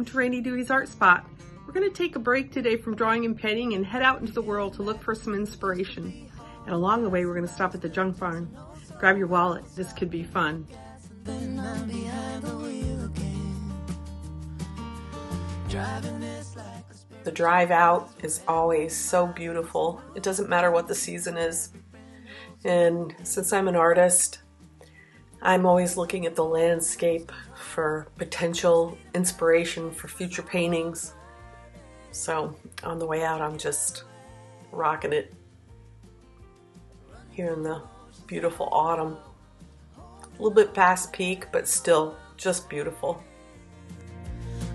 to Rainey Dewey's Art Spot. We're going to take a break today from drawing and painting and head out into the world to look for some inspiration. And along the way, we're going to stop at the junk barn. Grab your wallet. This could be fun. The drive out is always so beautiful. It doesn't matter what the season is. And since I'm an artist, I'm always looking at the landscape for potential inspiration for future paintings. So on the way out, I'm just rocking it here in the beautiful autumn. A little bit past peak, but still just beautiful.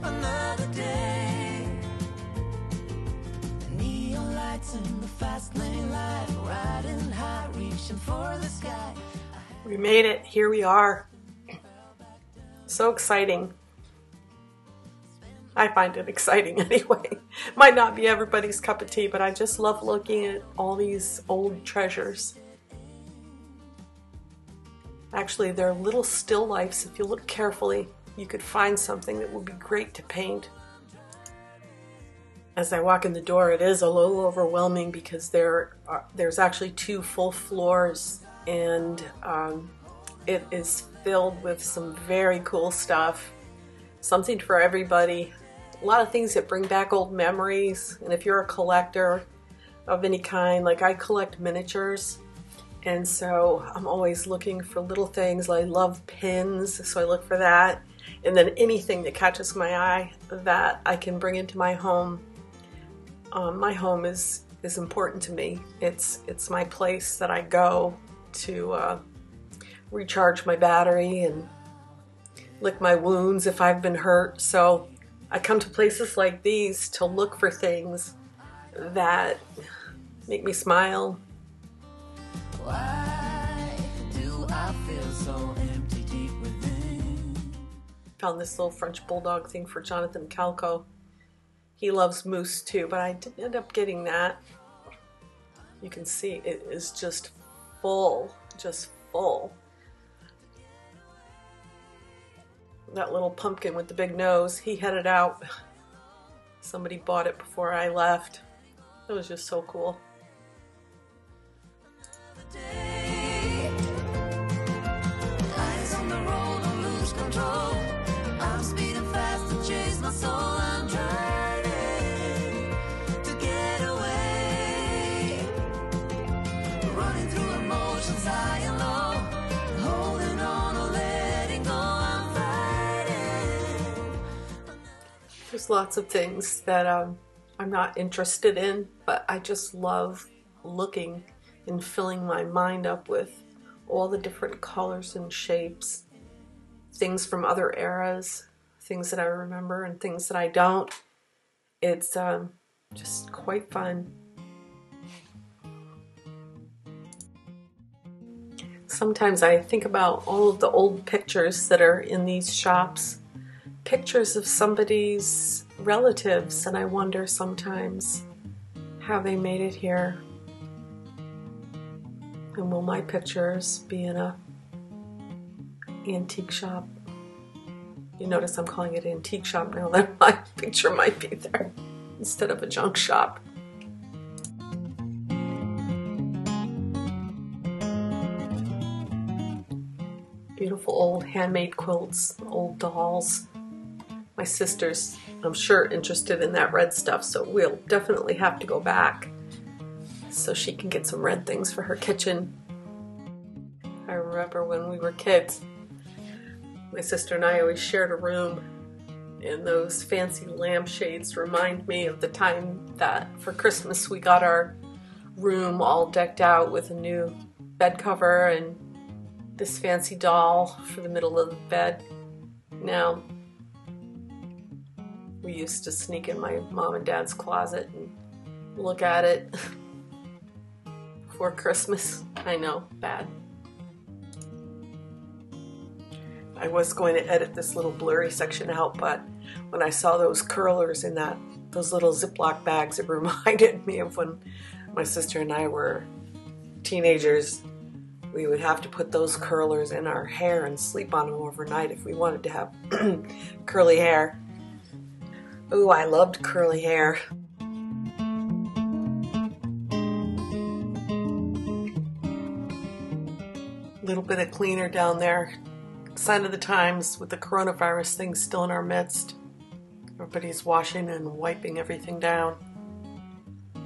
Another day, neon lights in the fast lane light, riding high, reaching for the sky. We made it. Here we are. So exciting. I find it exciting anyway. Might not be everybody's cup of tea, but I just love looking at all these old treasures. Actually, they're little still lifes. If you look carefully, you could find something that would be great to paint. As I walk in the door, it is a little overwhelming because there's actually 2 full floors, and it is filled with some very cool stuff. Something for everybody. A lot of things that bring back old memories. And if you're a collector of any kind, like I collect miniatures, and so I'm always looking for little things. I love pins, so I look for that. And then anything that catches my eye that I can bring into my home. My home is important to me. It's my place that I go to recharge my battery and lick my wounds if I've been hurt. So I come to places like these to look for things that make me smile. Why do I feel so empty deep within? Found this little French bulldog thing for Jonathan Calco. He loves moose too, but I didn't end up getting that. You can see it is just full, just full. That little pumpkin with the big nose, he headed out. Somebody bought it before I left. It was just so cool. Eyes on the road, don't lose control. I'm speeding fast to chase my soul. I'm trying to get away, running through emotions high and low, holding on or letting go. I'm fighting. There's lots of things that I'm not interested in, but I just love looking and filling my mind up with all the different colors and shapes, things from other eras, things that I remember and things that I don't. It's just quite fun. Sometimes I think about all of the old pictures that are in these shops, pictures of somebody's relatives, and I wonder sometimes how they made it here. And will my pictures be in a antique shop? You notice I'm calling it antique shop now that my picture might be there instead of a junk shop. Beautiful old handmade quilts, old dolls. My sister's, I'm sure, interested in that red stuff, so we'll definitely have to go back so she can get some red things for her kitchen. I remember when we were kids, my sister and I always shared a room, and those fancy lampshades remind me of the time that for Christmas we got our room all decked out with a new bed cover and this fancy doll for the middle of the bed. Now, we used to sneak in my mom and dad's closet and look at it before Christmas. I know, bad. I was going to edit this little blurry section out, but when I saw those curlers in those little Ziploc bags, it reminded me of when my sister and I were teenagers. We would have to put those curlers in our hair and sleep on them overnight if we wanted to have curly hair. Ooh, I loved curly hair. A little bit of cleaner down there. Sign of the times with the coronavirus thing still in our midst. Everybody's washing and wiping everything down.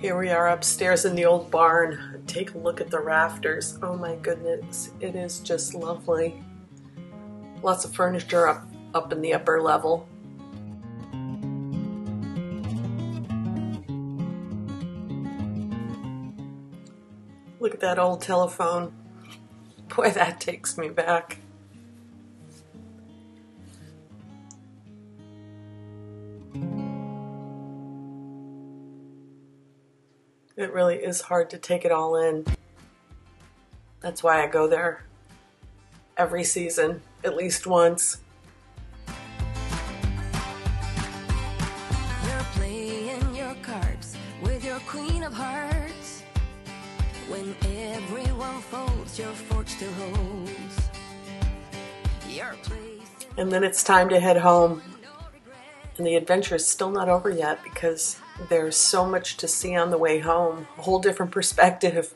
Here we are upstairs in the old barn. Take a look at the rafters. Oh my goodness, it is just lovely. Lots of furniture up in the upper level. Look at that old telephone. Boy, that takes me back. It really is hard to take it all in. That's why I go there every season, at least once. You're playing your cards with your queen of hearts. When everyone folds, your fork still holds. And then it's time to head home. And the adventure is still not over yet because there's so much to see on the way home. A whole different perspective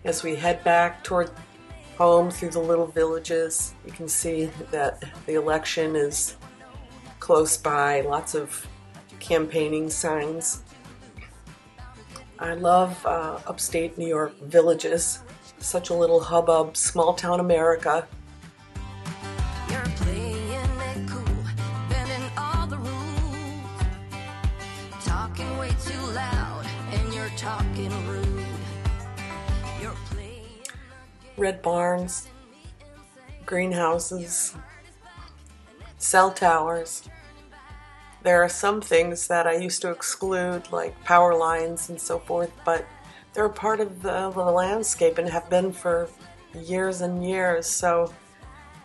as we head back toward home through the little villages. You can see that the election is close by. Lots of campaigning signs. I love upstate New York villages. Such a little hubbub, small town America. You're playing it cool, bending all the rules, talking way too loud, and you're talking rude. You're playing Red barns, greenhouses, cell towers. There are some things that I used to exclude, like power lines and so forth, but they're a part of the landscape and have been for years and years. So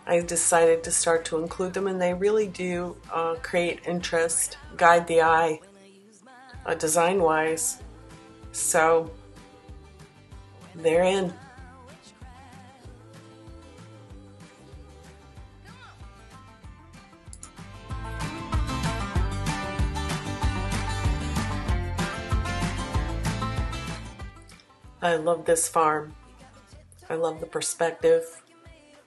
I decided to start to include them, and they really do create interest, guide the eye, design-wise. So they're in. I love this farm. I love the perspective.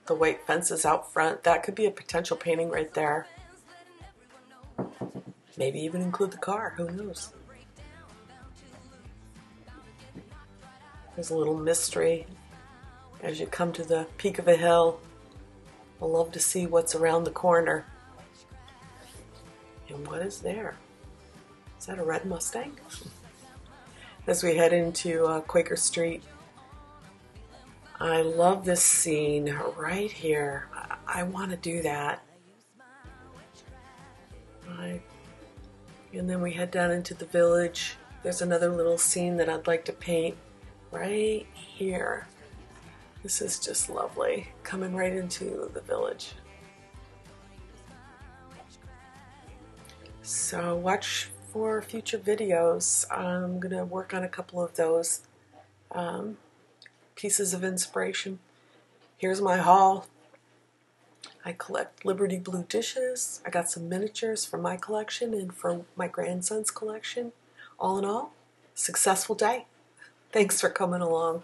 The white fences out front. That could be a potential painting right there. Maybe even include the car. Who knows? There's a little mystery as you come to the peak of a hill. I'll love to see what's around the corner. And what is there? Is that a red Mustang? As we head into Quaker Street. I love this scene right here. I want to do that. And then we head down into the village. There's another little scene that I'd like to paint right here. This is just lovely, coming right into the village. So watch for future videos. I'm going to work on a couple of those pieces of inspiration. Here's my haul. I collect Liberty Blue dishes. I got some miniatures for my collection and for my grandson's collection. All in all, successful day. Thanks for coming along.